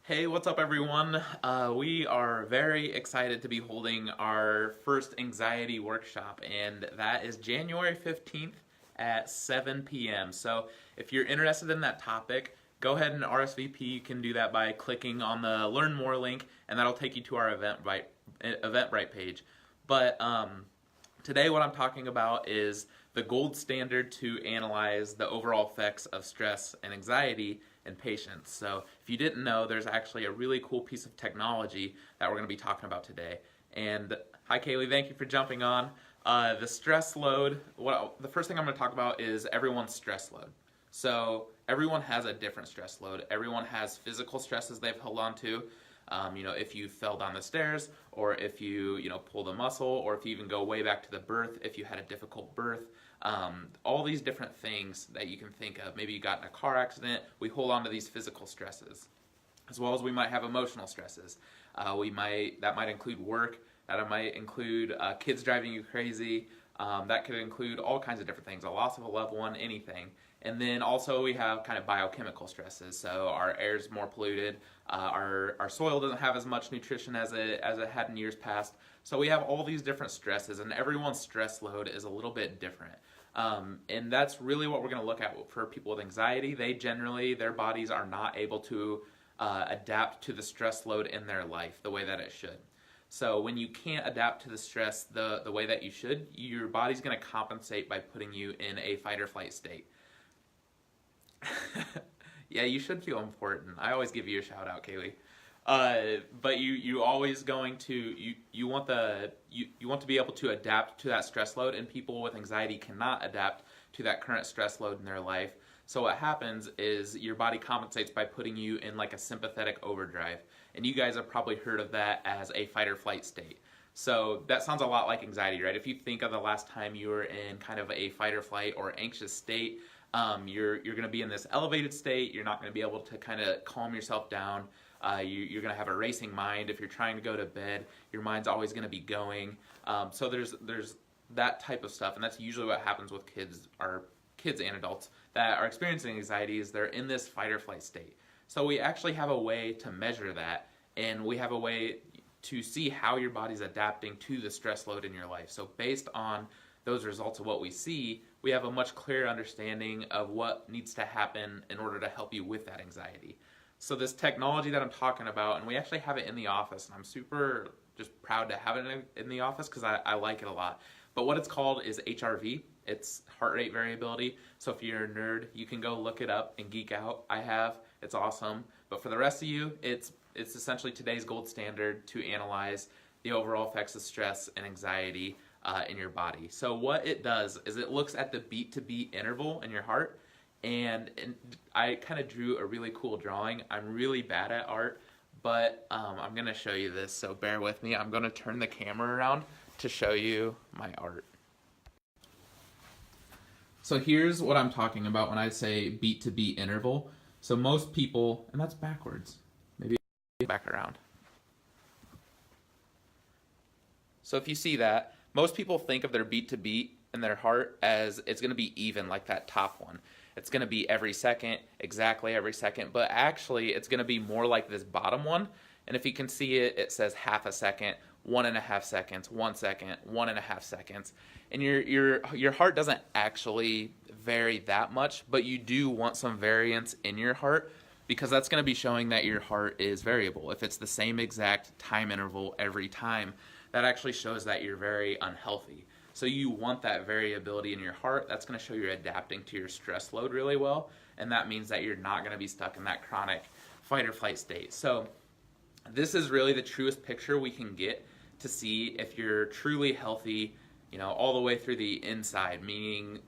Hey, what's up, everyone? We are very excited to be holding our first anxiety workshop, and that is January 15th at 7 p.m. So, if you're interested in that topic, go ahead and RSVP. You can do that by clicking on the Learn More link, and that'll take you to our Eventbrite page. But today, what I'm talking about is the gold standard to analyze the overall effects of stress and anxiety in patients. So, if you didn't know, there's actually a really cool piece of technology that we're going to be talking about today. And hi, Kaylee, thank you for jumping on. The stress load, the first thing I'm going to talk about is everyone's stress load. So, everyone has a different stress load. Everyone has physical stresses they've held on to. If you fell down the stairs, or if you pulled a muscle, or if you even go way back to the birth, if you had a difficult birth, all these different things that you can think of. Maybe you got in a car accident. We hold on to these physical stresses, as well as we might have emotional stresses. That might include work. That might include kids driving you crazy. That could include all kinds of different things, a loss of a loved one, anything. And then also we have kind of biochemical stresses. So our air is more polluted. Our soil doesn't have as much nutrition as it had in years past. So we have all these different stresses, and everyone's stress load is a little bit different. And that's really what we're going to look at for people with anxiety. Their bodies are not able to adapt to the stress load in their life the way that it should. So when you can't adapt to the stress the way that you should, your body's going to compensate by putting you in a fight or flight state. Yeah, you should feel important. I always give you a shout out, Kaylee. But you always going to you want to be able to adapt to that stress load, and people with anxiety cannot adapt to that current stress load in their life. So what happens is your body compensates by putting you in like a sympathetic overdrive, and you guys have probably heard of that as a fight or flight state. So that sounds a lot like anxiety, right? If you think of the last time you were in kind of a fight or flight or anxious state, you're going to be in this elevated state. You're not going to be able to kind of calm yourself down. You're going to have a racing mind. If you're trying to go to bed, your mind's always going to be going. So there's that type of stuff, and that's usually what happens with kids and adults that are experiencing anxiety. Is they're in this fight or flight state. So we actually have a way to measure that, and we have a way to see how your body's adapting to the stress load in your life. So based on those results of what we see, we have a much clearer understanding of what needs to happen in order to help you with that anxiety. So this technology that I'm talking about, and we actually have it in the office, and I'm super just proud to have it in the office because I like it a lot. But what it's called is HRV. It's heart rate variability. So if you're a nerd, you can go look it up and geek out. It's awesome. But for the rest of you, it's essentially today's gold standard to analyze the overall effects of stress and anxiety in your body. So what it does is it looks at the beat-to-beat interval in your heart, and I kind of drew a really cool drawing. I'm really bad at art, but I'm going to show you this, so bear with me. I'm going to turn the camera around to show you my art. So here's what I'm talking about when I say beat-to-beat interval. So most people, and that's backwards, maybe back around. So if you see that, most people think of their beat to beat in their heart as it's going to be even, like that top one. It's going to be every second, exactly every second, but actually it's going to be more like this bottom one. And if you can see it, it says half a second, 1.5 seconds, 1 second, 1.5 seconds. And your heart doesn't actually vary that much, but you do want some variance in your heart, because that's going to be showing that your heart is variable. If it's the same exact time interval every time, that actually shows that you're very unhealthy. So you want that variability in your heart. That's going to show you're adapting to your stress load really well, and that means that you're not going to be stuck in that chronic fight or flight state. So this is really the truest picture we can get to see if you're truly healthy, all the way through the inside, meaning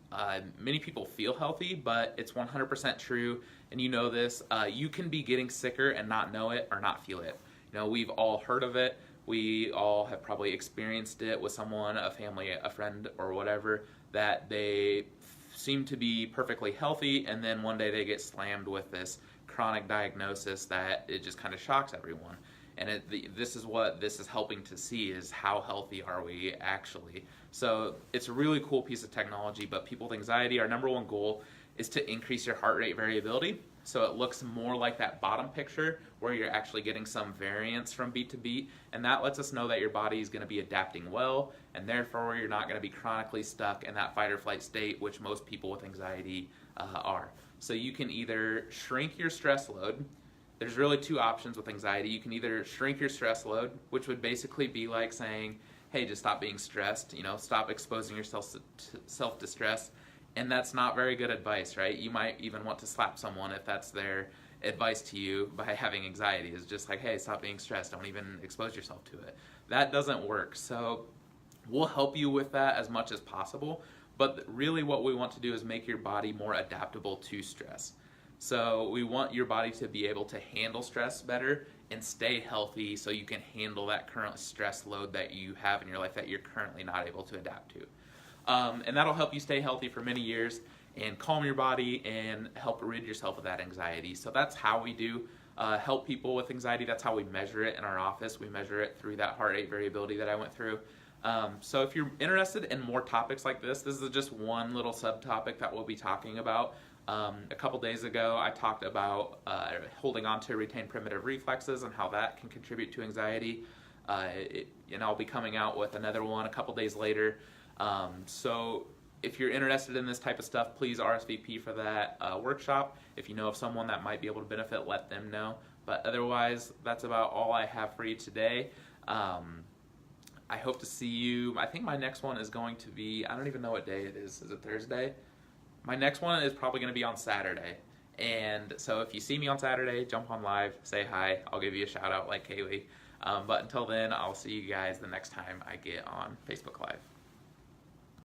many people feel healthy, but it's 100% true, and you know this. You can be getting sicker and not know it or not feel it. We've all heard of it. We all have probably experienced it with someone, a family, a friend, or whatever, that they seem to be perfectly healthy, and then one day they get slammed with this chronic diagnosis that it just kind of shocks everyone. And this is what this is helping to see, is how healthy are we actually. So it's a really cool piece of technology, but people with anxiety, our number one goal is to increase your heart rate variability. so it looks more like that bottom picture where you're actually getting some variance from beat to beat, and that lets us know that your body is going to be adapting well, and therefore you're not going to be chronically stuck in that fight or flight state, which most people with anxiety are. So you can either shrink your stress load. There's really two options with anxiety. You can either shrink your stress load, which would basically be like saying, hey, just stop being stressed, stop exposing yourself to self-distress. And that's not very good advice, right? You might even want to slap someone if that's their advice to you by having anxiety. Is just like, hey, stop being stressed. Don't even expose yourself to it. That doesn't work. So we'll help you with that as much as possible. But really what we want to do is make your body more adaptable to stress. So we want your body to be able to handle stress better and stay healthy so you can handle that current stress load that you have in your life that you're currently not able to adapt to. And that'll help you stay healthy for many years and calm your body and help rid yourself of that anxiety. So that's how we do help people with anxiety. That's how we measure it in our office. We measure it through that heart rate variability that I went through. So if you're interested in more topics like this is just one little subtopic that we'll be talking about. A couple days ago, I talked about holding on to retained primitive reflexes and how that can contribute to anxiety. And I'll be coming out with another one a couple days later. So if you're interested in this type of stuff, please RSVP for that workshop. If you know of someone that might be able to benefit, let them know. But otherwise, that's about all I have for you today. I hope to see you. I think my next one is going to be, I don't even know what day it is. Is it Thursday? My next one is probably going to be on Saturday. And so if you see me on Saturday, jump on live, say hi. I'll give you a shout out like Kaylee. But until then, I'll see you guys the next time I get on Facebook Live.